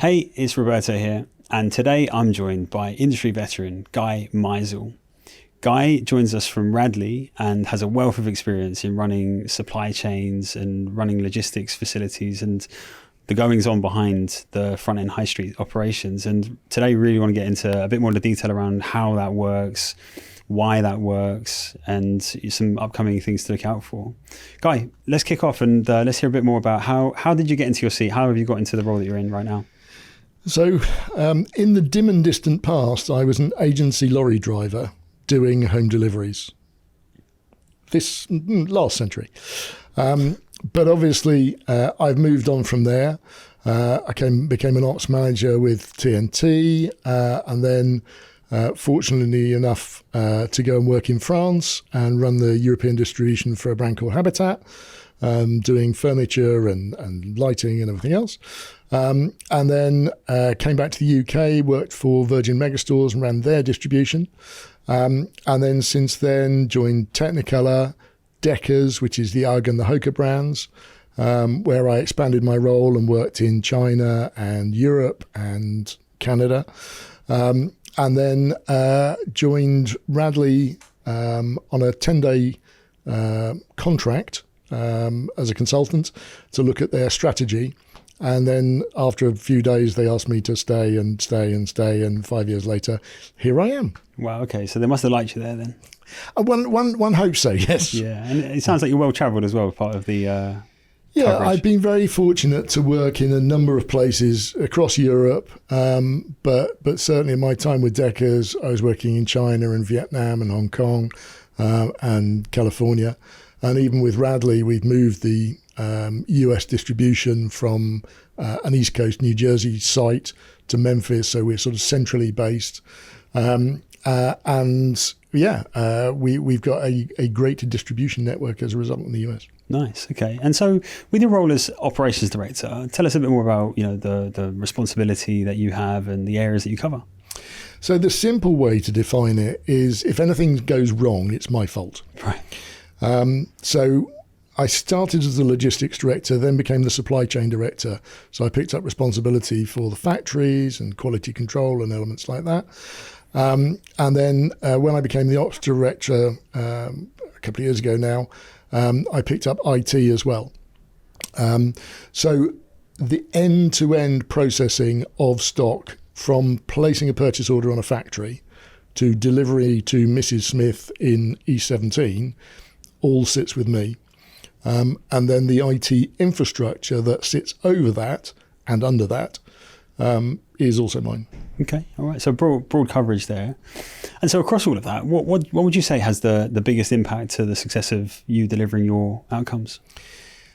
Hey, it's Roberto here, and today I'm joined by industry veteran Guy Meisel. Guy joins us from Radley and has a wealth of experience in running supply chains and running logistics facilities and the goings on behind the front end high street operations. And today we really want to get into a bit more of the detail around how that works, why that works, and some upcoming things to look out for. Guy, let's kick off and let's hear a bit more about how did you get into your seat? How have you got into the role that you're in right now? So in the dim and distant past, I was an agency lorry driver doing home deliveries. This last century. But obviously, I've moved on from there. I became an ops manager with TNT, and then fortunately enough to go and work in France and run the European distribution for a brand called Habitat, doing furniture and lighting and everything else. And then came back to the UK, worked for Virgin Megastores and ran their distribution. And then since then joined Technicolor, Deckers, which is the UGG and the Hoka brands, where I expanded my role and worked in China and Europe and Canada. And then joined Radley on a 10-day contract as a consultant to look at their strategy. And then after a few days, they asked me to stay. And 5 years later, here I am. Wow, okay. So they must have liked you there then. One hopes so, yes. Yeah, and it sounds like you're well travelled as well, part of the Yeah, coverage. I've been very fortunate to work in a number of places across Europe, but certainly in my time with Deckers, I was working in China and Vietnam and Hong Kong and California. And even with Radley, we've moved the US distribution from an East Coast New Jersey site to Memphis, so we're sort of centrally based. We've got a great distribution network as a result in the US. Nice. Okay. And so with your role as operations director, tell us a bit more about, the responsibility that you have and the areas that you cover. So the simple way to define it is if anything goes wrong, it's my fault. Right. So I started as the logistics director, then became the supply chain director. So I picked up responsibility for the factories and quality control and elements like that. And then when I became the ops director a couple of years ago now, I picked up IT as well. So the end-to-end processing of stock from placing a purchase order on a factory to delivery to Mrs. Smith in E17 all sits with me. And then the IT infrastructure that sits over that and under that is also mine. Okay, all right. So broad coverage there. And so across all of that, what would you say has the biggest impact to the success of you delivering your outcomes?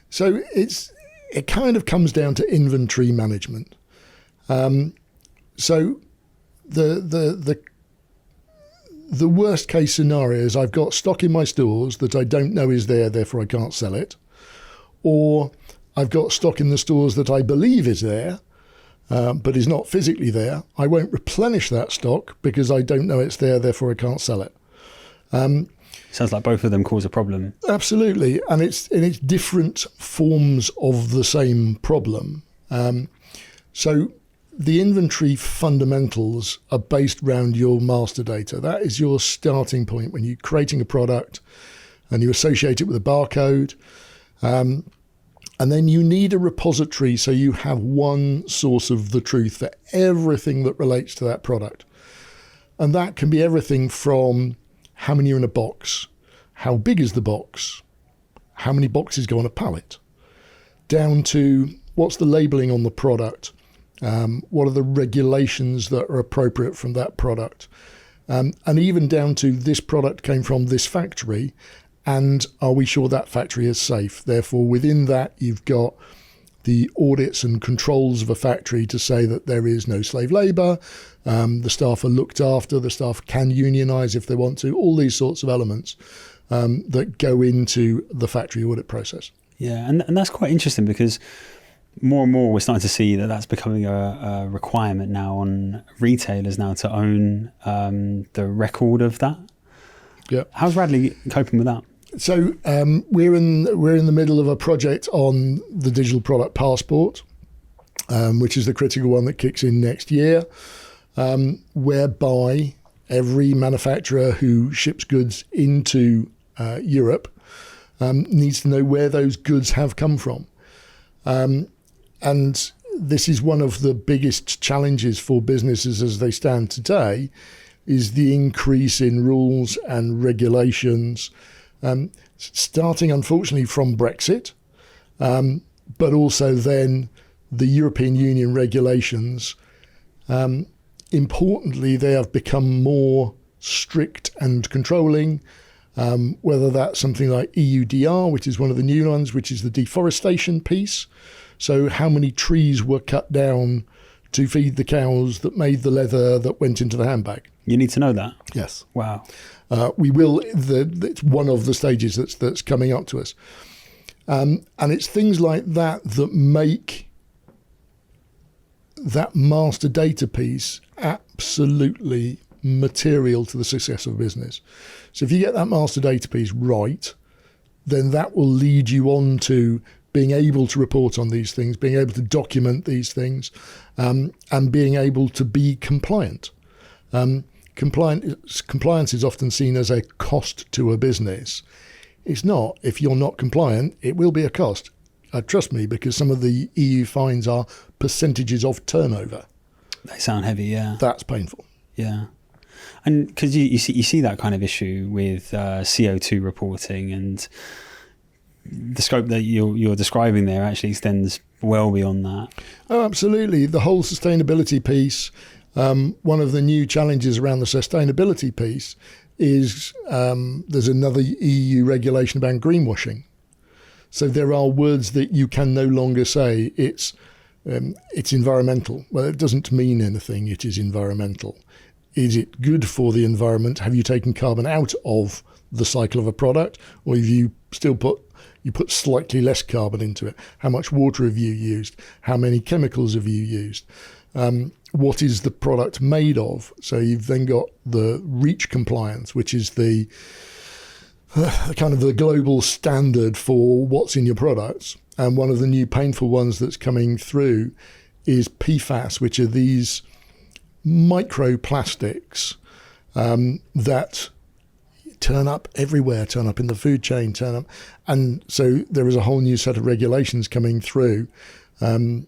So it kind of comes down to inventory management. So the worst case scenario is I've got stock in my stores that I don't know is there, therefore I can't sell it. Or I've got stock in the stores that I believe is there, but is not physically there. I won't replenish that stock because I don't know it's there, therefore I can't sell it. Sounds like both of them cause a problem. Absolutely. And it's different forms of the same problem. So the inventory fundamentals are based around your master data. That is your starting point when you're creating a product and you associate it with a barcode. And then you need a repository so you have one source of the truth for everything that relates to that product. And that can be everything from how many are in a box, how big is the box, how many boxes go on a pallet, down to what's the labeling on the product, what are the regulations that are appropriate from that product, and even down to this product came from this factory, and are we sure that factory is safe? Therefore, within that, you've got the audits and controls of a factory to say that there is no slave labour, the staff are looked after, the staff can unionise if they want to, all these sorts of elements that go into the factory audit process. Yeah, and that's quite interesting because more and more we're starting to see that that's becoming a requirement now on retailers now to own the record of that. Yeah. How's Radley coping with that? So we're in the middle of a project on the digital product passport. which is the critical one that kicks in next year, whereby every manufacturer who ships goods into Europe needs to know where those goods have come from. And this is one of the biggest challenges for businesses as they stand today, is the increase in rules and regulations, starting unfortunately from Brexit, but also then the European Union regulations. Importantly, they have become more strict and controlling, whether that's something like EUDR, which is one of the new ones, which is the deforestation piece. So how many trees were cut down to feed the cows that made the leather that went into the handbag? You need to know that? Yes. Wow. We will. It's one of the stages that's coming up to us. And it's things like that that make that master data piece absolutely material to the success of business. So if you get that master data piece right, then that will lead you on to being able to report on these things, being able to document these things, and being able to be compliant. Compliance is often seen as a cost to a business. It's not. If you're not compliant, it will be a cost. Trust me, because some of the EU fines are percentages of turnover. They sound heavy, yeah. That's painful. Yeah. And because you see that kind of issue with CO2 reporting, and the scope that you're describing there actually extends well beyond that. Oh, absolutely. The whole sustainability piece, one of the new challenges around the sustainability piece is there's another EU regulation about greenwashing. So there are words that you can no longer say it's environmental. Well, it doesn't mean anything. It is environmental. Is it good for the environment? Have you taken carbon out of the cycle of a product, or have you still put slightly less carbon into it? How much water have you used? How many chemicals have you used? What is the product made of? So you've then got the REACH compliance, which is the kind of the global standard for what's in your products. And one of the new painful ones that's coming through is PFAS, which are these microplastics that turn up everywhere, turn up in the food chain, turn up. And so there is a whole new set of regulations coming through in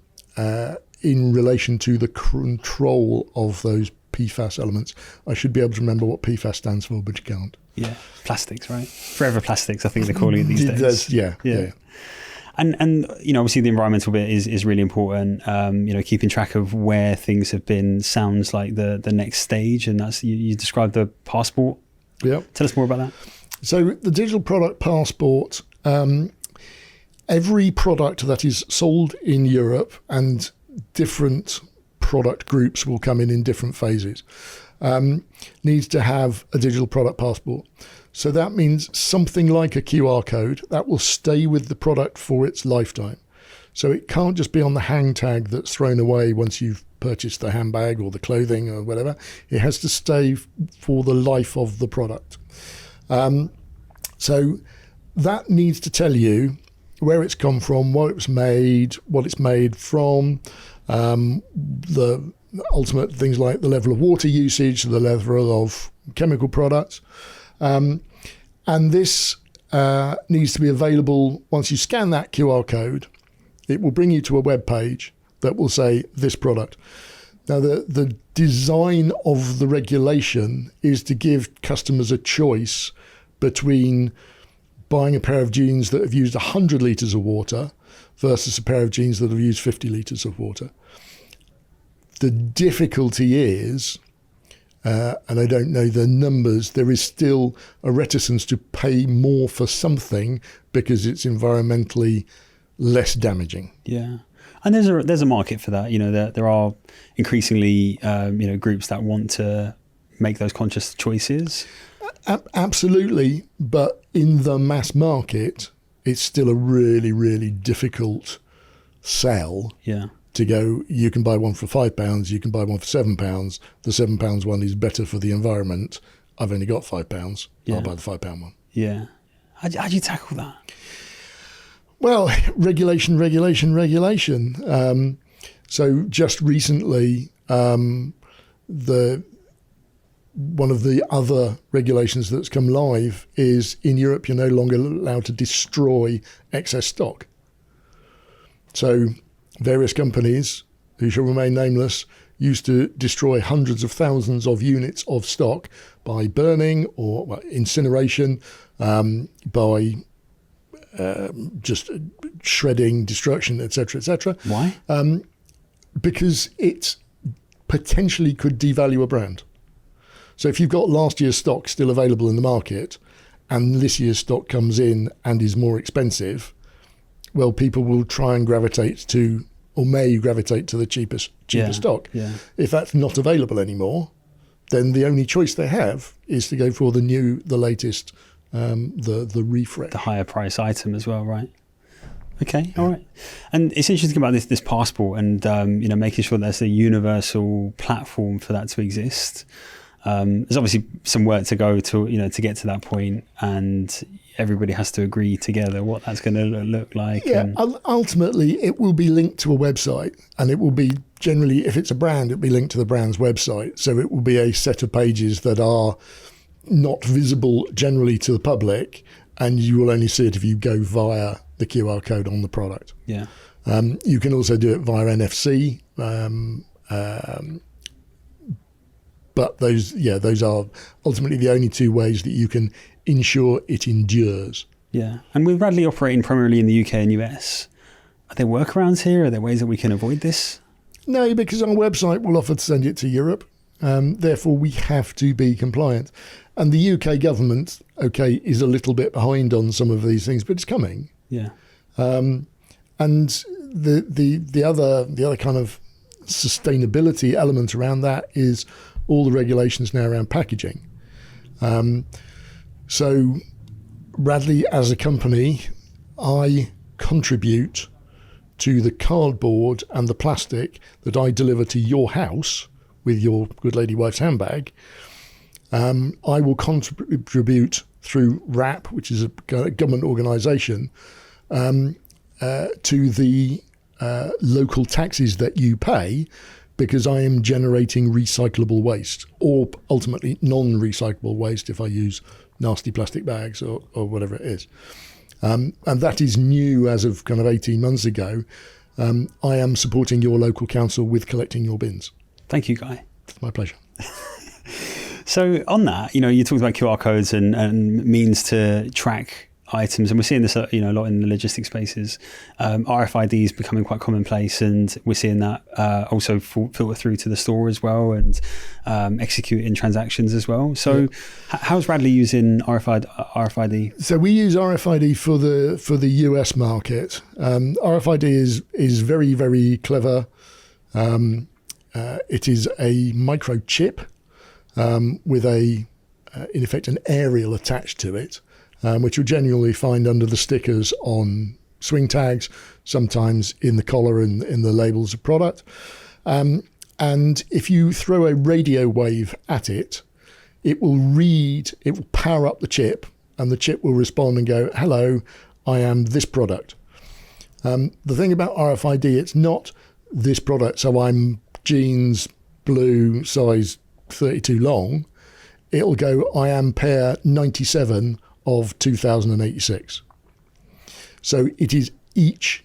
relation to the control of those PFAS elements. I should be able to remember what PFAS stands for, but you can't. Yeah, plastics, right? Forever plastics, I think they're calling it these days. Yeah. And obviously the environmental bit is really important. Keeping track of where things have been sounds like the next stage, and that's you described the passport. Yeah. Tell us more about that. So the digital product passport, every product that is sold in Europe, and different product groups will come in different phases, needs to have a digital product passport. So that means something like a QR code that will stay with the product for its lifetime. So it can't just be on the hang tag that's thrown away once you've purchased the handbag or the clothing or whatever. It has to stay for the life of the product. So that needs to tell you where it's come from, what it's made from, the ultimate things like the level of water usage, the level of chemical products. And this needs to be available. Once you scan that QR code, it will bring you to a web page that will say this product. Now, the design of the regulation is to give customers a choice between buying a pair of jeans that have used 100 litres of water versus a pair of jeans that have used 50 litres of water. The difficulty is, and I don't know the numbers, there is still a reticence to pay more for something because it's environmentally less damaging. Yeah. And there's a market for that. There are increasingly groups that want to make those conscious choices. Absolutely, but in the mass market, it's still a really, really difficult sell. Yeah. To go, you can buy one for £5, you can buy one for £7. The £7 one is better for the environment. I've only got £5. Yeah. I'll buy the £5 one. Yeah. How do you tackle that? Well, regulation. So just recently, one of the other regulations that's come live is in Europe, you're no longer allowed to destroy excess stock. So various companies, who shall remain nameless, used to destroy hundreds of thousands of units of stock by burning or incineration, by just shredding, destruction, etc., etc. Why? Because it potentially could devalue a brand. So if you've got last year's stock still available in the market and this year's stock comes in and is more expensive, well, people will try and gravitate to, or may gravitate to the cheaper stock. Yeah. If that's not available anymore, then the only choice they have is to go for the latest, the refresh. The higher price item as well, right? Okay, all right. And it's interesting about this passport and making sure there's a universal platform for that to exist. There's obviously some work to go to get to that point, and everybody has to agree together what that's going to look like. Yeah, ultimately it will be linked to a website, and it will be generally, if it's a brand, it'll be linked to the brand's website. So it will be a set of pages that are not visible generally to the public, and you will only see it if you go via the QR code on the product. Yeah. You can also do it via NFC. But those are ultimately the only two ways that you can ensure it endures. Yeah. And with Radley operating primarily in the UK and US, are there workarounds here? Are there ways that we can avoid this? No, because our website will offer to send it to Europe. Therefore, we have to be compliant. And the UK government, is a little bit behind on some of these things, but it's coming. Yeah. And the other kind of sustainability element around that is all the regulations now around packaging. So Radley as a company, I contribute to the cardboard and the plastic that I deliver to your house with your good lady wife's handbag. I will contribute through WRAP, which is a government organisation, to the local taxes that you pay, because I am generating recyclable waste, or ultimately non-recyclable waste if I use nasty plastic bags or whatever it is. And that is new as of kind of 18 months ago. I am supporting your local council with collecting your bins. Thank you, Guy. It's my pleasure. So on that, you talked about QR codes and means to track items, and we're seeing this a lot in the logistics spaces. RFID is becoming quite commonplace, and we're seeing that also filter through to the store as well, and execute in transactions as well. So how's Radley using RFID? So we use RFID for the US market. RFID is very, very clever. It is a microchip with in effect an aerial attached to it, which you'll generally find under the stickers on swing tags, sometimes in the collar and in the labels of product. And if you throw a radio wave at it, it will power up the chip, and the chip will respond and go, "Hello, I am this product." The thing about RFID, it's not this product, so I'm jeans, blue, size 32 long. It'll go, "I am pair 97 of 2086. So it is each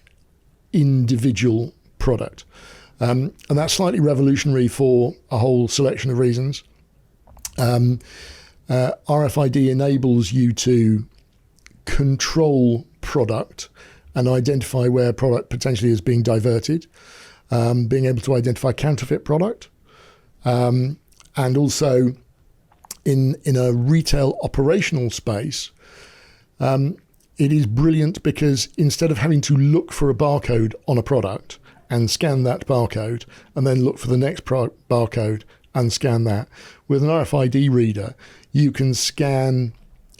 individual product. And that's slightly revolutionary for a whole selection of reasons. RFID enables you to control product and identify where product potentially is being diverted, being able to identify counterfeit product, and also in a retail operational space, it is brilliant because instead of having to look for a barcode on a product and scan that barcode and then look for the next barcode and scan that, with an RFID reader, you can scan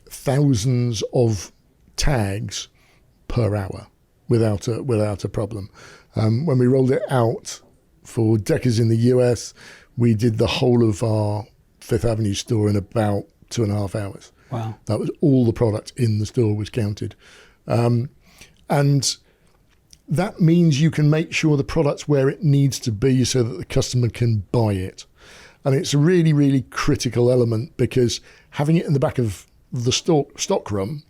thousands of tags per hour without a problem. When we rolled it out for Deckers in the US, we did the whole of our Fifth Avenue store in about 2.5 hours. Wow. That was all the product in the store was counted. And that means you can make sure the product's where it needs to be so that the customer can buy it. And it's a really, really critical element, because having it in the back of the stock room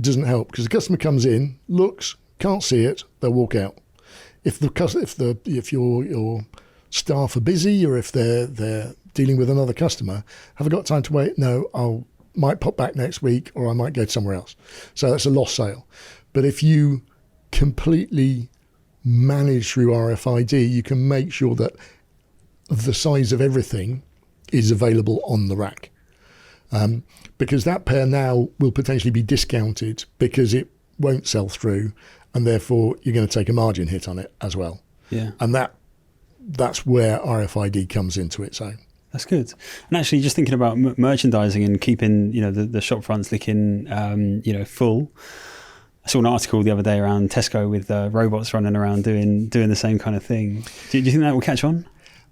doesn't help, because the customer comes in, looks, can't see it, they'll walk out. If your staff are busy, or if they're dealing with another customer, have I got time to wait? No, might pop back next week, or I might go somewhere else. So that's a lost sale. But if you completely manage through RFID, you can make sure that the size of everything is available on the rack. Because that pair now will potentially be discounted because it won't sell through, and therefore you're going to take a margin hit on it as well. Yeah. And that's where RFID comes into its own. That's good. And actually, just thinking about merchandising and keeping, the shop fronts looking, full. I saw an article the other day around Tesco with robots running around doing the same kind of thing. Do you think that will catch on?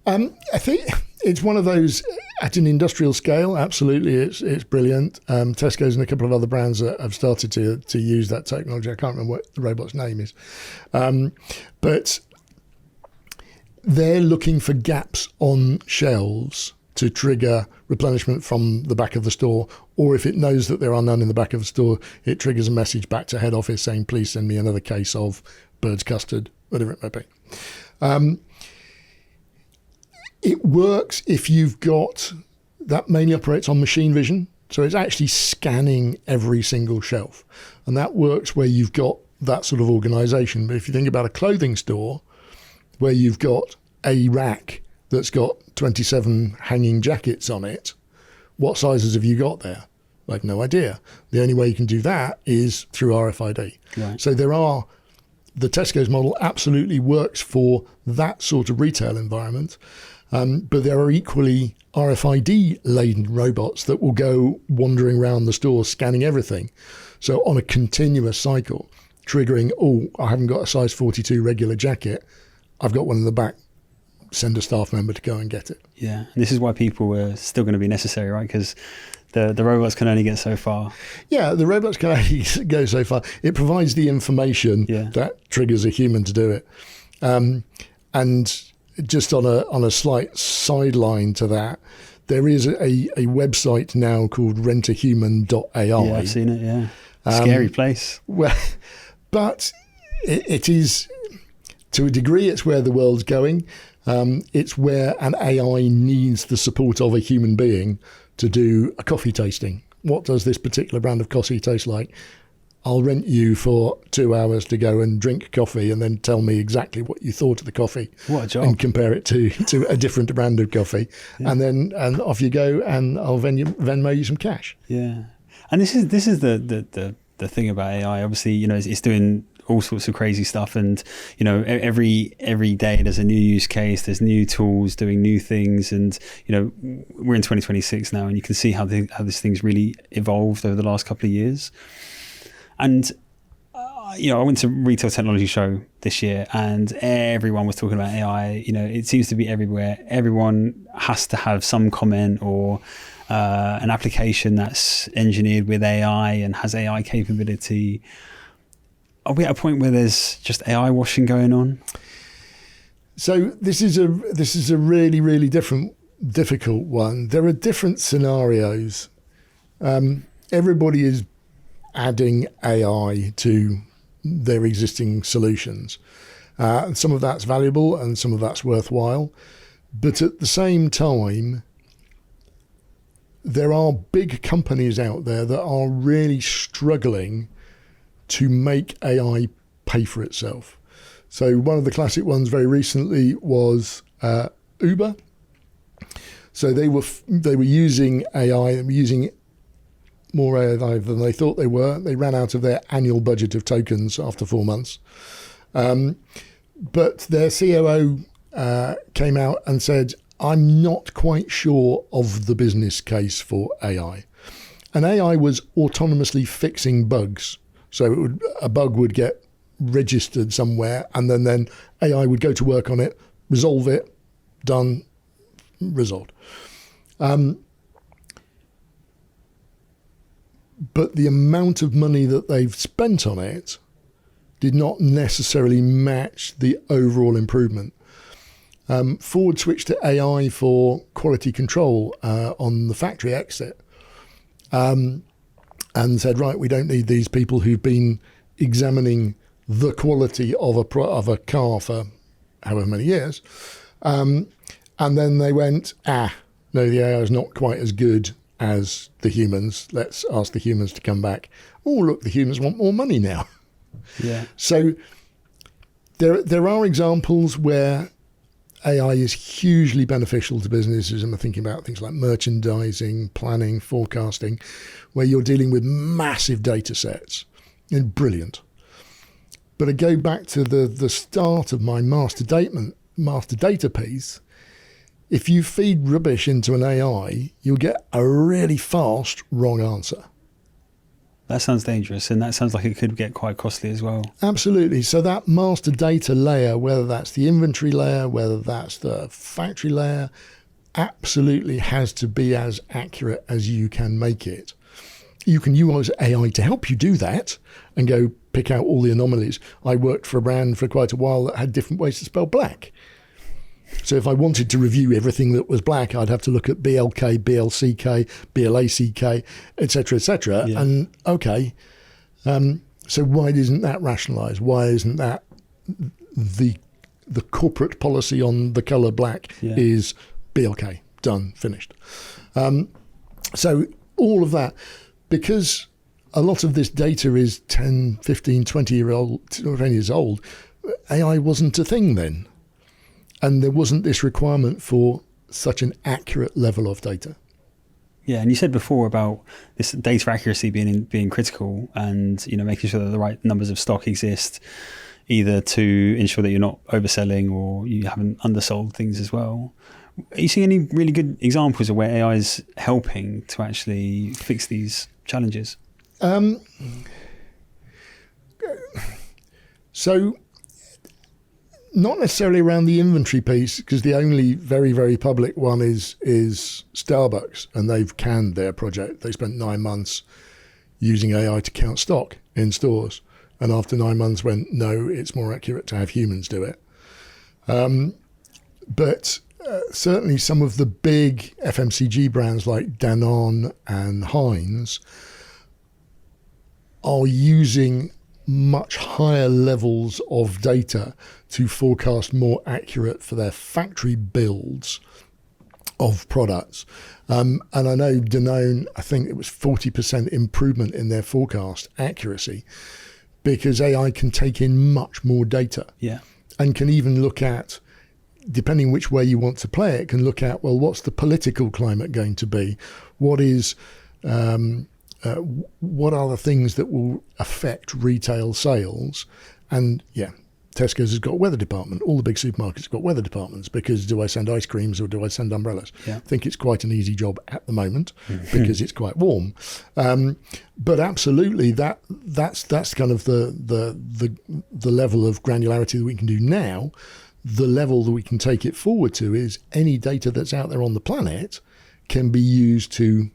I think it's one of those at an industrial scale. Absolutely, it's brilliant. Tesco's and a couple of other brands that have started to use that technology. I can't remember what the robot's name is, but they're looking for gaps on shelves to trigger replenishment from the back of the store, or if it knows that there are none in the back of the store, it triggers a message back to head office saying, please send me another case of bird's custard, whatever it may be. It works if you've got, that mainly operates on machine vision, so it's actually scanning every single shelf, and that works where you've got that sort of organisation. But if you think about a clothing store where you've got a rack that's got 27 hanging jackets on it, what sizes have you got there? I have no idea. The only way you can do that is through RFID. Right. So the Tesco's model absolutely works for that sort of retail environment, but there are equally RFID-laden robots that will go wandering around the store scanning everything. So on a continuous cycle, triggering, I haven't got a size 42 regular jacket, I've got one in the back, send a staff member to go and get it. Yeah, and this is why people are still going to be necessary, right? Because the robots can only get so far. Yeah, the robots can only go so far. It provides the information that triggers a human to do it. And just on a slight sideline to that, there is a website now called rentahuman.ai. Yeah, I've seen it, yeah. Scary place. Well, but it is, to a degree, it's where the world's going. It's where an AI needs the support of a human being to do a coffee tasting. What does this particular brand of coffee taste like? I'll rent you for 2 hours to go and drink coffee and then tell me exactly what you thought of the coffee. What a job. And compare it to a different brand of coffee. Yeah. And off you go, and I'll Venmo you some cash. Yeah. And this is the thing about AI. Obviously, it's doing all sorts of crazy stuff, and every day there's a new use case, there's new tools doing new things, and we're in 2026 now, and you can see how this thing's really evolved over the last couple of years. And I went to Retail Technology Show this year, and everyone was talking about AI. It seems to be everywhere. Everyone has to have some comment or an application that's engineered with AI and has AI capability. Are we at a point where there's just AI washing going on? So this is a really, really difficult one. There are different scenarios. Everybody is adding AI to their existing solutions. Some of that's valuable and some of that's worthwhile. But at the same time, there are big companies out there that are really struggling to make AI pay for itself. So one of the classic ones very recently was Uber. So they were using AI, and using more AI than they thought they were. They ran out of their annual budget of tokens after 4 months. But their COO came out and said, I'm not quite sure of the business case for AI. And AI was autonomously fixing bugs. So a bug would get registered somewhere, and then AI would go to work on it, resolve it, done, resolved. But the amount of money that they've spent on it did not necessarily match the overall improvement. Ford switched to AI for quality control on the factory exit, and said, right, we don't need these people who've been examining the quality of a car for however many years. And then they went, no, the AI is not quite as good as the humans. Let's ask the humans to come back. Oh, look, the humans want more money now. Yeah. So there are examples where AI is hugely beneficial to businesses, and we're thinking about things like merchandising, planning, forecasting, where you're dealing with massive data sets. And brilliant. But I go back to the start of my master data piece. If you feed rubbish into an AI, you'll get a really fast wrong answer. That sounds dangerous, and that sounds like it could get quite costly as well. Absolutely. So that master data layer, whether that's the inventory layer, whether that's the factory layer, absolutely has to be as accurate as you can make it. You can use AI to help you do that and go pick out all the anomalies. I worked for a brand for quite a while that had different ways to spell black. So if I wanted to review everything that was black, I'd have to look at BLK, BLCK, BLACK, etc., Yeah. And okay, so why isn't that rationalised? Why isn't that the corporate policy on the colour black is BLK, done, finished. So all of that, because a lot of this data is 10, 15, 20 years old, AI wasn't a thing then. And there wasn't this requirement for such an accurate level of data. Yeah, and you said before about this data accuracy being critical, and making sure that the right numbers of stock exist, either to ensure that you're not overselling or you haven't undersold things as well. Are you seeing any really good examples of where AI is helping to actually fix these challenges? So not necessarily around the inventory piece, because the only very, very public one is Starbucks, and they've canned their project. They spent 9 months using AI to count stock in stores, and after 9 months went, no, it's more accurate to have humans do it. But certainly some of the big FMCG brands like Danone and Heinz are using much higher levels of data to forecast more accurate for their factory builds of products. And I know Danone, I think it was 40% improvement in their forecast accuracy, because AI can take in much more data. Yeah. And can even look at, depending which way you want to play it, can look at, well, what's the political climate going to be? What is... what are the things that will affect retail sales? And Tesco's has got a weather department. All the big supermarkets have got weather departments, because do I send ice creams or do I send umbrellas? Yeah. I think it's quite an easy job at the moment because it's quite warm. But absolutely, that's kind of the level of granularity that we can do now. The level that we can take it forward to is any data that's out there on the planet can be used to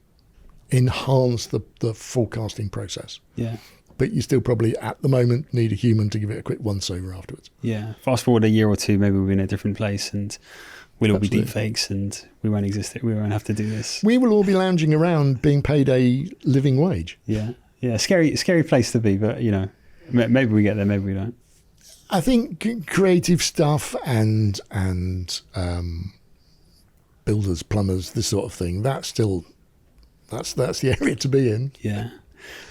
enhance the forecasting process. Yeah. But you still probably, at the moment, need a human to give it a quick once-over afterwards. Yeah. Fast forward a year or two, maybe we'll be in a different place, and we'll all be deep fakes, and we won't exist. We won't have to do this. We will all be lounging around being paid a living wage. Yeah. Yeah. Scary place to be, but maybe we get there, maybe we don't. I think creative stuff and builders, plumbers, this sort of thing, that's the area to be in. Yeah.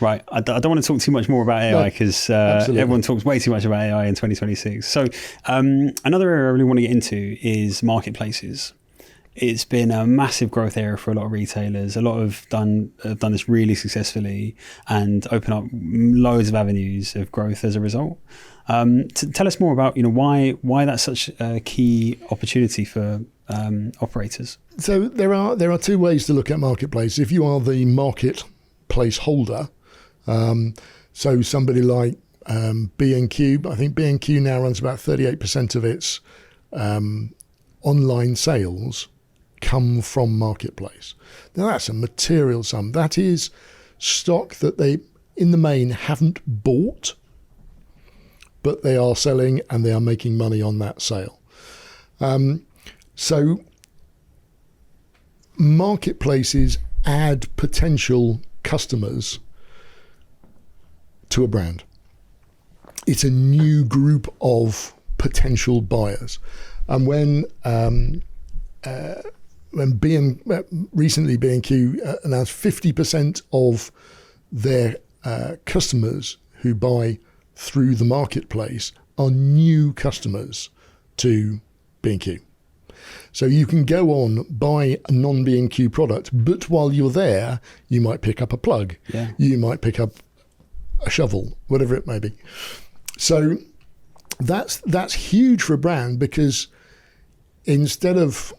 Right. I don't want to talk too much more about AI, because everyone talks way too much about AI in 2026. So another area I really want to get into is marketplaces. It's been a massive growth area for a lot of retailers. A lot have done this really successfully and open up loads of avenues of growth as a result. Tell us more about why that's such a key opportunity for operators. So there are two ways to look at marketplace. If you are the marketplace holder, so somebody like B&Q, I think B&Q now runs about 38% of its online sales come from marketplace. Now that's a material sum. That is stock that they, in the main, haven't bought, but they are selling and they are making money on that sale. So marketplaces add potential customers to a brand. It's a new group of potential buyers. And when recently B&Q announced 50% of their customers who buy through the marketplace are new customers to B&Q. So you can go on, buy a non-B&Q product, but while you're there, you might pick up a plug. Yeah. You might pick up a shovel, whatever it may be. So that's huge for a brand, because instead of,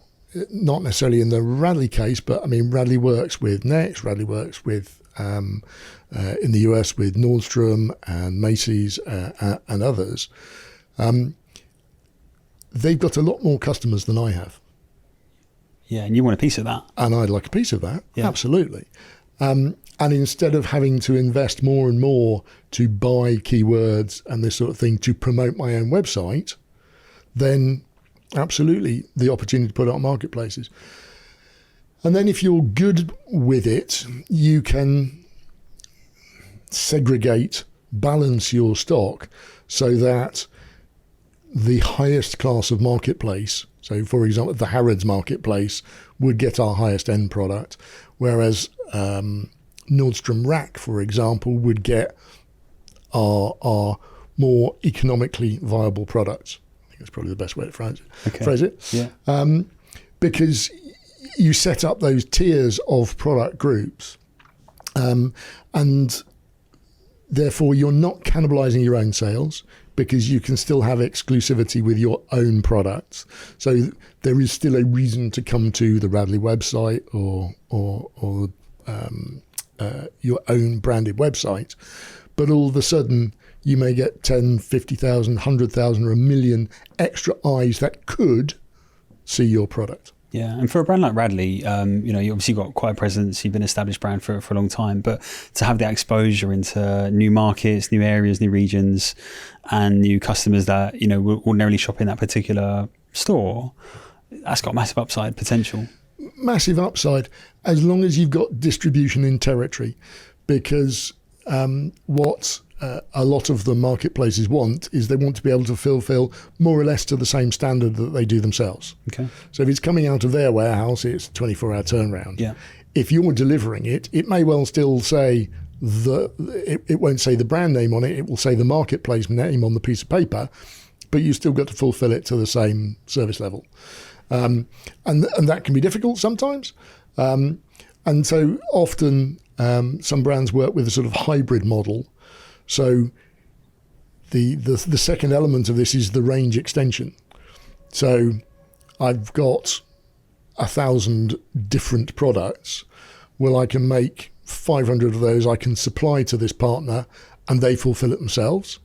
not necessarily in the Radley case, but I mean, Radley works with Next, Radley works with, in the US with Nordstrom and Macy's and others. They've got a lot more customers than I have. Yeah, and you want a piece of that. And I'd like a piece of that, yeah. Absolutely. And instead of having to invest more and more to buy keywords and this sort of thing to promote my own website, then absolutely the opportunity to put it on marketplaces. And then if you're good with it, you can segregate, balance your stock so that the highest class of marketplace, so for example, the Harrods marketplace would get our highest end product, whereas Nordstrom Rack, for example, would get our more economically viable products. I think that's probably the best way to phrase it. Yeah. Because you set up those tiers of product groups, and therefore you're not cannibalizing your own sales, because you can still have exclusivity with your own products. So there is still a reason to come to the Radley website or your own branded website. But all of a sudden, you may get 10, 50,000, 100,000 or 1 million extra eyes that could see your product. Yeah, and for a brand like Radley, you obviously got quite a presence. You've been an established brand for a long time, but to have that exposure into new markets, new areas, new regions, and new customers that will ordinarily shop in that particular store, that's got massive upside potential. Massive upside, as long as you've got distribution in territory, because what a lot of the marketplaces want is they want to be able to fulfill more or less to the same standard that they do themselves. Okay. So if it's coming out of their warehouse, it's a 24-hour turnaround. Yeah. If you're delivering it, it may well still say it won't say the brand name on it. It will say the marketplace name on the piece of paper, but you still got to fulfill it to the same service level. And that can be difficult sometimes. And so often some brands work with a sort of hybrid model. So the second element of this is the range extension. So I've got 1,000 different products. Well, I can make 500 of those I can supply to this partner and they fulfill it themselves.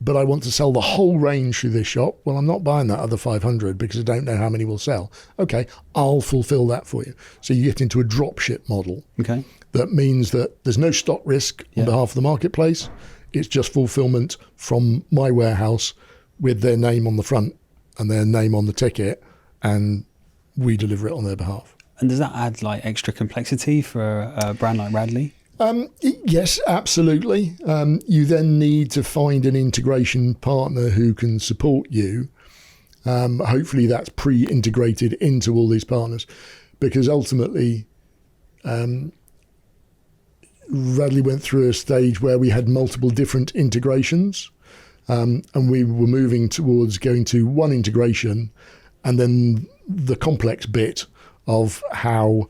But I want to sell the whole range through this shop. Well, I'm not buying that other 500 because I don't know how many will sell. Okay, I'll fulfill that for you. So you get into a drop ship model. Okay. That means that there's no stock risk on behalf of the marketplace. It's just fulfillment from my warehouse with their name on the front and their name on the ticket, and we deliver it on their behalf. And does that add extra complexity for a brand like Radley? Yes, absolutely. You then need to find an integration partner who can support you. Hopefully that's pre-integrated into all these partners, because ultimately Radley went through a stage where we had multiple different integrations, and we were moving towards going to one integration, and then the complex bit of how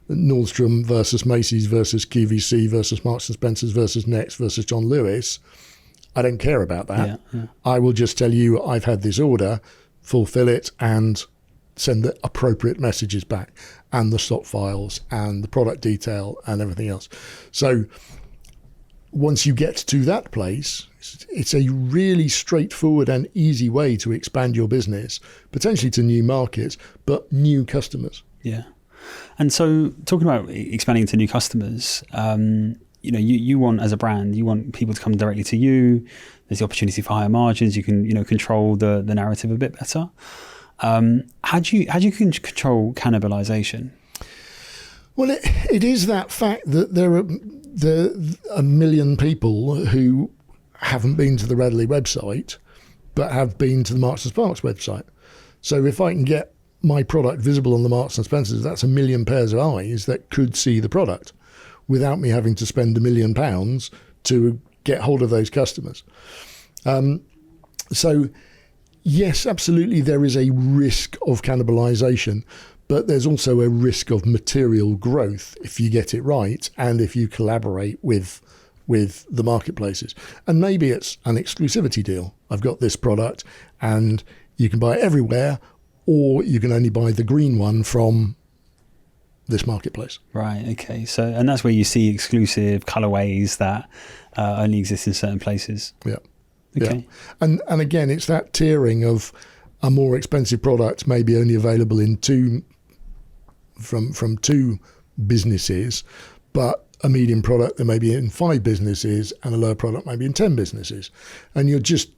Nordstrom versus Macy's versus QVC versus Marks & Spencer's versus Next versus John Lewis. I don't care about that. Yeah. I will just tell you I've had this order, fulfill it and send the appropriate messages back, and the stock files and the product detail and everything else. So once you get to that place, it's a really straightforward and easy way to expand your business, potentially to new markets, but new customers. Yeah. And so talking about expanding to new customers, you want, as a brand, you want people to come directly to you. There's the opportunity for higher margins. You can, control the narrative a bit better. How do you control cannibalisation? Well, it is that fact that there are a million people who haven't been to the Radley website, but have been to the Marks and Sparks website. So if I can get my product visible on the Marks and Spencers, that's a million pairs of eyes that could see the product without me having to spend £1 million to get hold of those customers. So yes, absolutely, there is a risk of cannibalisation, but there's also a risk of material growth if you get it right and if you collaborate with the marketplaces. And maybe it's an exclusivity deal. I've got this product and you can buy it everywhere, or you can only buy the green one from this marketplace. Right, okay. So, and that's where you see exclusive colorways that only exist in certain places. Yeah. Okay. Yeah. And again, it's that tiering of a more expensive product maybe only available in from two businesses, but a medium product that may be in 5 businesses and a lower product maybe in 10 businesses. And you're just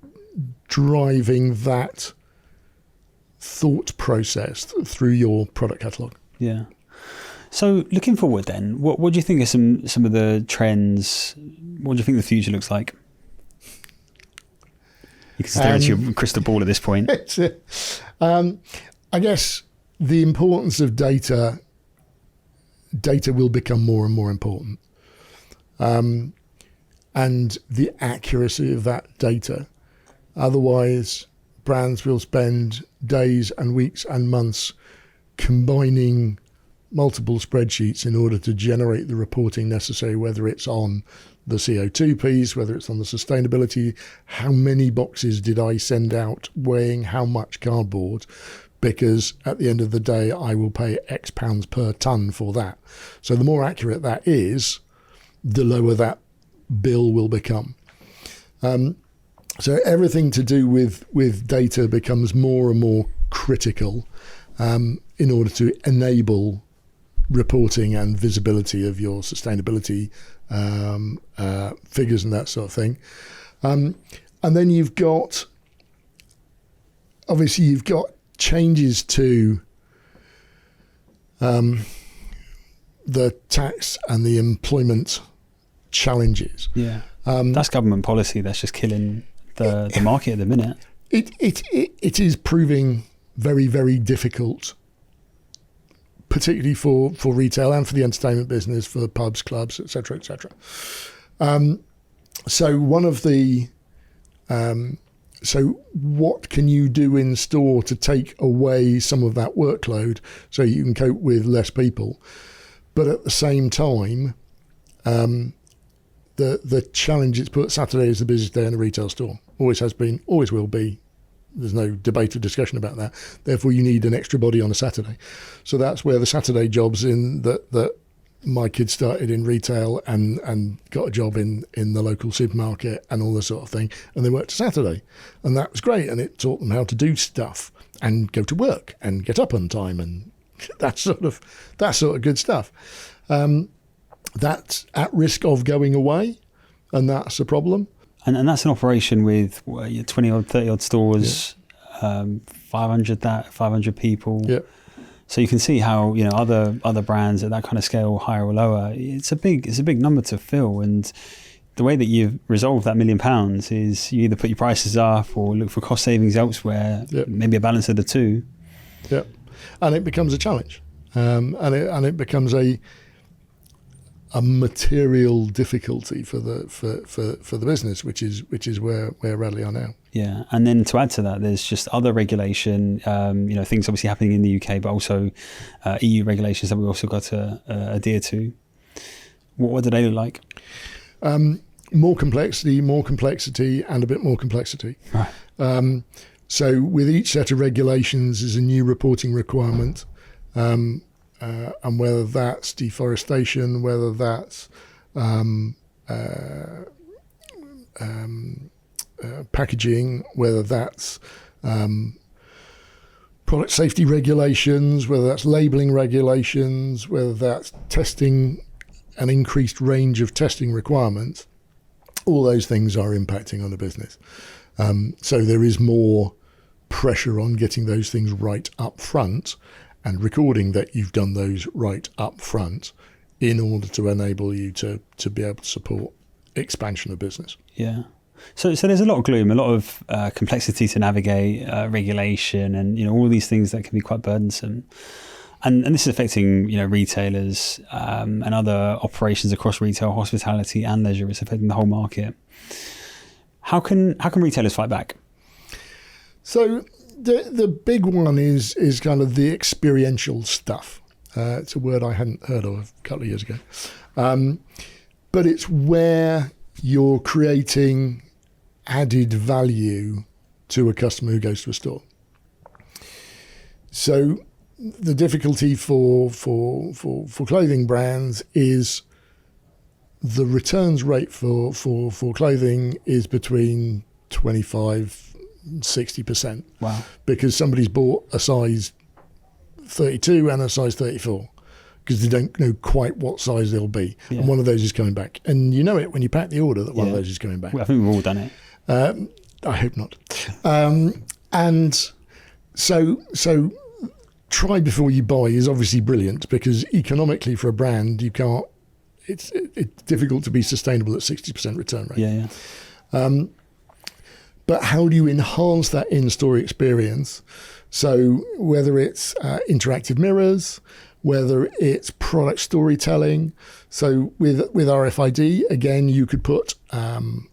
driving that thought process through your product catalogue. Yeah. So looking forward then, what do you think are some of the trends? What do you think the future looks like? You can stare into your crystal ball at this point. I guess the importance of data will become more and more important. And the accuracy of that data. Otherwise, brands will spend days and weeks and months combining multiple spreadsheets in order to generate the reporting necessary, whether it's on the CO2 piece, whether it's on the sustainability, how many boxes did I send out weighing how much cardboard, because at the end of the day, I will pay X pounds per tonne for that. So the more accurate that is, the lower that bill will become. So everything to do with data becomes more and more critical in order to enable reporting and visibility of your sustainability figures and that sort of thing. And then you've got changes to the tax and the employment challenges. Yeah, that's government policy that's just killing the market at the minute. It is proving very, very difficult, particularly for retail and for the entertainment business, for pubs, clubs, etc., etc. So one of the so what can you do in store to take away some of that workload so you can cope with less people, but at the same time, the challenge it's put, Saturday is the busiest day in a retail store. Always has been, always will be. There's no debate or discussion about that. Therefore, you need an extra body on a Saturday. So that's where the Saturday jobs in that my kids started in retail and got a job in the local supermarket and all this sort of thing. And they worked Saturday. And that was great. And it taught them how to do stuff and go to work and get up on time and that sort of good stuff. That's at risk of going away, and that's a problem. And that's an operation with 20 odd, 30 odd stores, 500 people. Yeah. So you can see how other brands at that kind of scale, higher or lower, it's a big number to fill. And the way that you've resolved that £1 million is you either put your prices up or look for cost savings elsewhere. Yep. Maybe a balance of the two. Yeah, and it becomes a challenge, and it becomes a material difficulty for the business, which is where Radley are now. Yeah, and then to add to that, there's just other regulation, things obviously happening in the UK, but also EU regulations that we also got to adhere to. What do they look like? More complexity, and a bit more complexity. Right. So with each set of regulations is a new reporting requirement. And whether that's deforestation, whether that's packaging, whether that's product safety regulations, whether that's labelling regulations, whether that's testing an increased range of testing requirements, all those things are impacting on the business. So there is more pressure on getting those things right up front and recording that you've done those right up front in order to enable you to be able to support expansion of business. Yeah. So there's a lot of gloom, a lot of complexity to navigate, regulation, and all these things that can be quite burdensome. And this is affecting retailers and other operations across retail, hospitality, and leisure. It's affecting the whole market. How can retailers fight back? So the big one is kind of the experiential stuff. It's a word I hadn't heard of a couple of years ago, but it's where you're creating added value to a customer who goes to a store. So the difficulty for clothing brands is the returns rate for clothing is between 25 and 60%. Wow. Because somebody's bought a size 32 and a size 34 because they don't know quite what size they'll be. Yeah. And one of those is coming back. And you know it when you pack the order that one of those is coming back. Well, I think we've all done it. I hope not. And so try before you buy is obviously brilliant because economically for a brand, you can't, it's difficult to be sustainable at 60% return rate. Yeah. But how do you enhance that in-store experience? So whether it's interactive mirrors, whether it's product storytelling. So with RFID, again, you could put an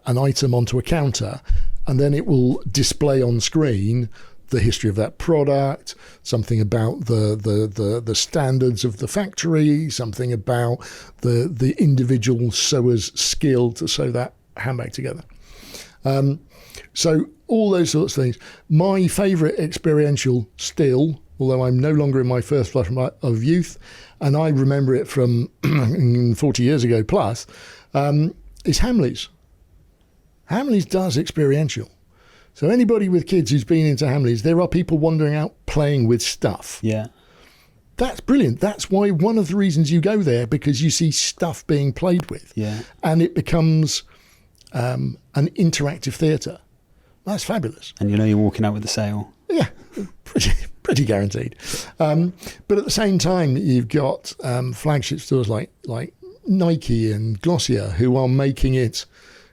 item onto a counter and then it will display on screen the history of that product, something about the standards of the factory, something about the individual sewer's skill to sew that handbag together. So all those sorts of things. My favourite experiential still, although I'm no longer in my first flush of youth, and I remember it from 40 years ago plus, is Hamleys. Hamleys does experiential. So anybody with kids who's been into Hamleys, there are people wandering out playing with stuff. Yeah. That's brilliant. That's why one of the reasons you go there, because you see stuff being played with. Yeah. And it becomes an interactive theatre. That's fabulous. And you're walking out with the sale. Yeah, pretty guaranteed. But at the same time, you've got flagship stores like Nike and Glossier who are making it.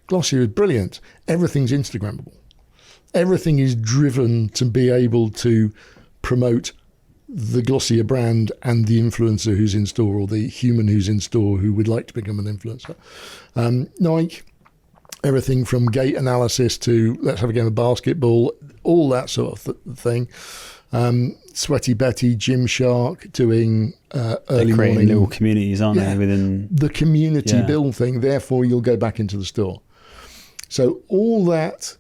Glossier is brilliant. Everything's Instagrammable. Everything is driven to be able to promote the Glossier brand and the influencer who's in store or the human who's in store who would like to become an influencer. Nike, everything from gait analysis to let's have a game of basketball, all that sort of thing. Sweaty Betty, Gymshark doing early morning. Little communities, aren't they? Within the community build thing. Therefore, you'll go back into the store. So all that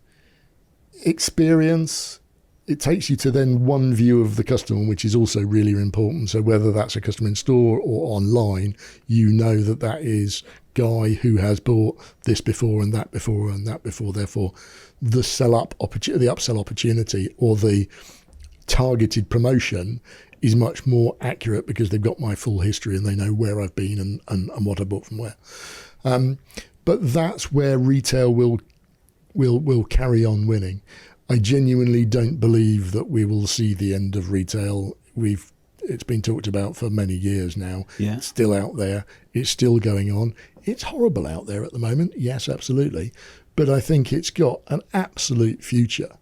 experience, it takes you to then one view of the customer, which is also really important. So whether that's a customer in store or online, you know that is Guy who has bought this before and that before and that before. Therefore, the upsell opportunity or the targeted promotion is much more accurate because they've got my full history and they know where I've been and what I bought from where. But that's where retail will carry on winning. I genuinely don't believe that we will see the end of retail. It's been talked about for many years now. Yeah. It's still out there. It's still going on. It's horrible out there at the moment. Yes, absolutely. But I think it's got an absolute future.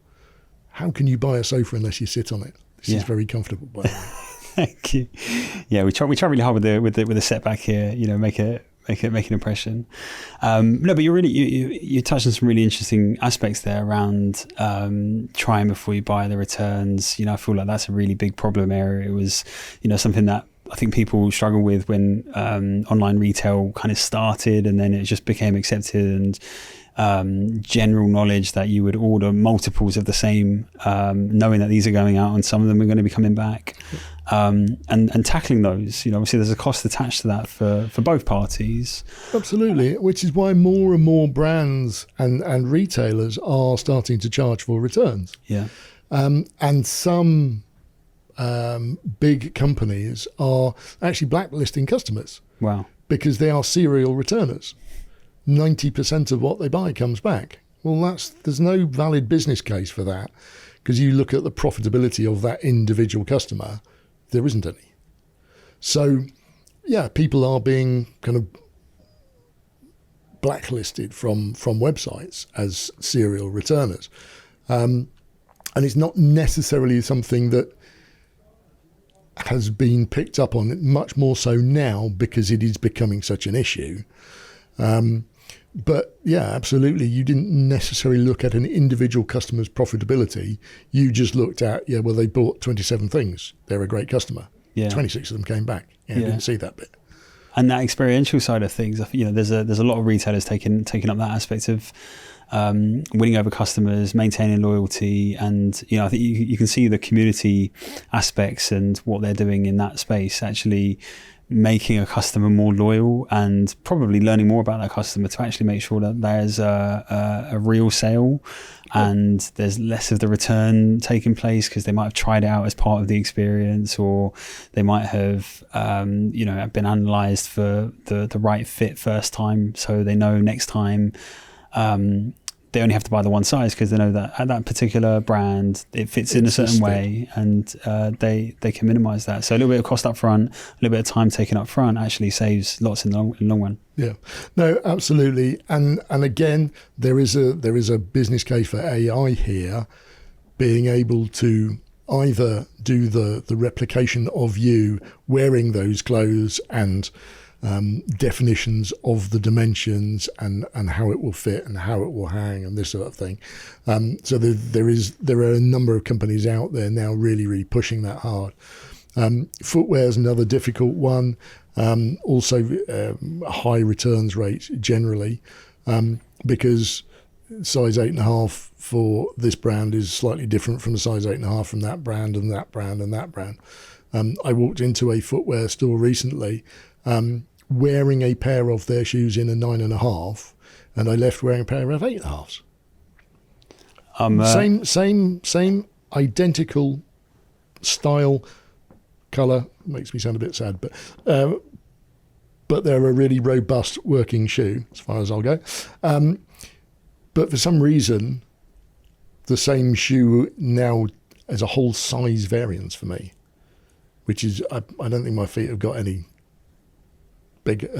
How can you buy a sofa unless you sit on it? This is very comfortable, by the way. Thank you. Yeah, we try really hard with the setback here. Make an impression. No, but you touched on some really interesting aspects there around trying before you buy, the returns. I feel like that's a really big problem area. It was something that I think people struggle with when online retail kind of started, and then it just became accepted and general knowledge that you would order multiples of the same, knowing that these are going out and some of them are going to be coming back. And tackling those, obviously there's a cost attached to that for both parties. Absolutely, which is why more and more brands and retailers are starting to charge for returns. Yeah. And some big companies are actually blacklisting customers. Wow. Because they are serial returners. 90% of what they buy comes back. Well, there's no valid business case for that, because you look at the profitability of that individual customer, there isn't any. So, yeah, people are being kind of blacklisted from websites as serial returners. And it's not necessarily something that has been picked up on, much more so now because it is becoming such an issue. But yeah, absolutely, you didn't necessarily look at an individual customer's profitability. You just looked at, well, they bought 27 things. They're a great customer. Yeah. 26 of them came back. I didn't see that bit. And that experiential side of things, there's a lot of retailers taking up that aspect of winning over customers, maintaining loyalty, and I think you can see the community aspects and what they're doing in that space, actually making a customer more loyal and probably learning more about that customer to actually make sure that there's a real sale and there's less of the return taking place, because they might have tried it out as part of the experience, or they might have been analysed for the right fit first time, so they know next time they only have to buy the one size, because they know that at that particular brand it fits in a certain way, and they can minimise that. So a little bit of cost up front, a little bit of time taken up front actually saves lots in the long run. Yeah, no, absolutely. And again, there is a business case for AI here, being able to either do the replication of you wearing those clothes and definitions of the dimensions and how it will fit and how it will hang and this sort of thing. So there are a number of companies out there now really pushing that hard. Footwear is another difficult one. Also high returns rates generally, because size 8.5 for this brand is slightly different from the size 8.5 from that brand and that brand and that brand. I walked into a footwear store recently, wearing a pair of their shoes in a 9.5, and I left wearing a pair of 8.5s. Same identical style, colour. Makes me sound a bit sad, but they're a really robust working shoe as far as I'll go. But for some reason, the same shoe now has a whole size variance for me, which is I don't think my feet have got any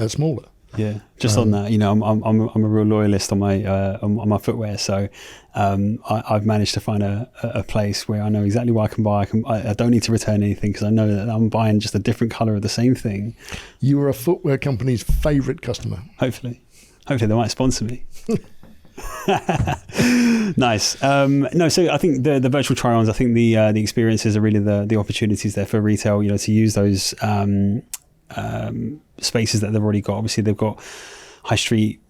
smaller. Yeah, just on that, I'm a real loyalist on my footwear, so I've managed to find a place where I know exactly what I can buy. I don't need to return anything, because I know that I'm buying just a different colour of the same thing. You are a footwear company's favourite customer. Hopefully they might sponsor me. Nice. No, so I think the virtual try-ons, I think the experiences are really the opportunities there for retail, to use those spaces that they've already got. Obviously they've got high street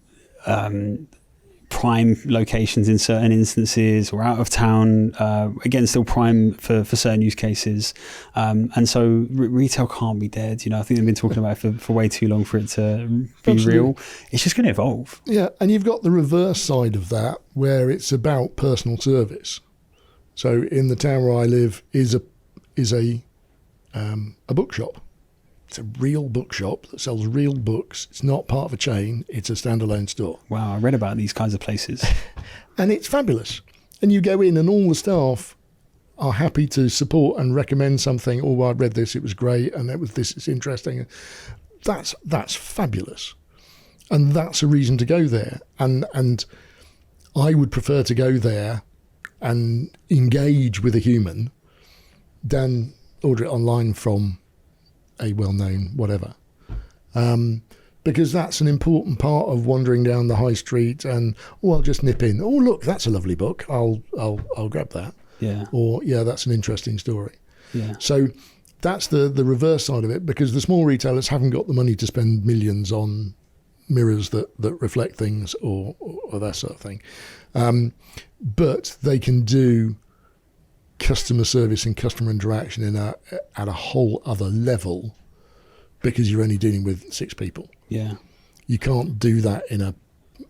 prime locations in certain instances, or out of town, again still prime for certain use cases, and so retail can't be dead. I think they've been talking about it for way too long for it to be Absolutely. real. It's just going to evolve. Yeah, and you've got the reverse side of that, where it's about personal service. So in the town where I live is a bookshop. It's a real bookshop that sells real books. It's not part of a chain. It's a standalone store. Wow, I read about these kinds of places. And it's fabulous. And you go in and all the staff are happy to support and recommend something. Oh, I read this, it was great, and it's interesting. That's fabulous. And that's a reason to go there. And I would prefer to go there and engage with a human than order it online from a well-known whatever, because that's an important part of wandering down the high street and I'll just nip in. Oh, look, that's a lovely book. I'll grab that. Yeah. Or that's an interesting story. Yeah. So that's the reverse side of it, because the small retailers haven't got the money to spend millions on mirrors that reflect things or that sort of thing, but they can do customer service and customer interaction at a whole other level, because you're only dealing with 6 people. Yeah. You can't do that in a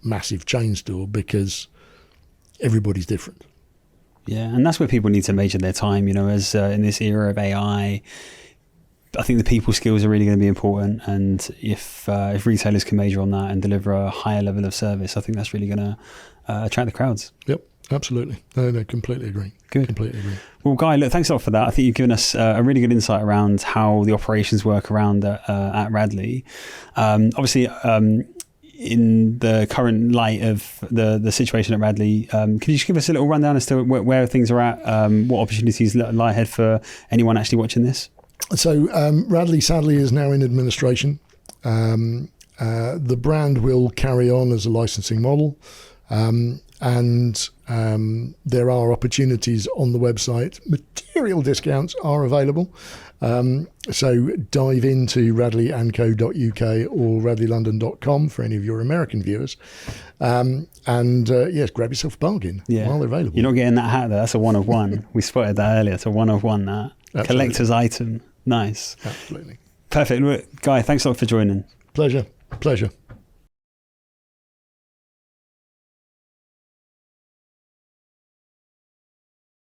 massive chain store because everybody's different. Yeah, and that's where people need to measure their time, as in this era of AI. I think the people skills are really going to be important, and if retailers can measure on that and deliver a higher level of service, I think that's really going to attract the crowds. Yep, absolutely. No, completely agree. Good. Completely agree. Well, Guy, look, thanks a lot for that. I think you've given us a really good insight around how the operations work around at Radley. Obviously, in the current light of the situation at Radley, can you just give us a little rundown as to where things are at, what opportunities lie ahead for anyone actually watching this? So Radley, sadly, is now in administration. The brand will carry on as a licensing model, and there are opportunities on the website. Material discounts are available. So dive into radleyandco.uk or radleylondon.com for any of your American viewers. Yes, grab yourself a bargain while they're available. You're not getting that hat, though. That's a one of one. We spotted that earlier. It's a one of one, that. Absolutely. Collector's item. Nice. Absolutely. Perfect. Look, Guy, thanks a lot for joining. Pleasure.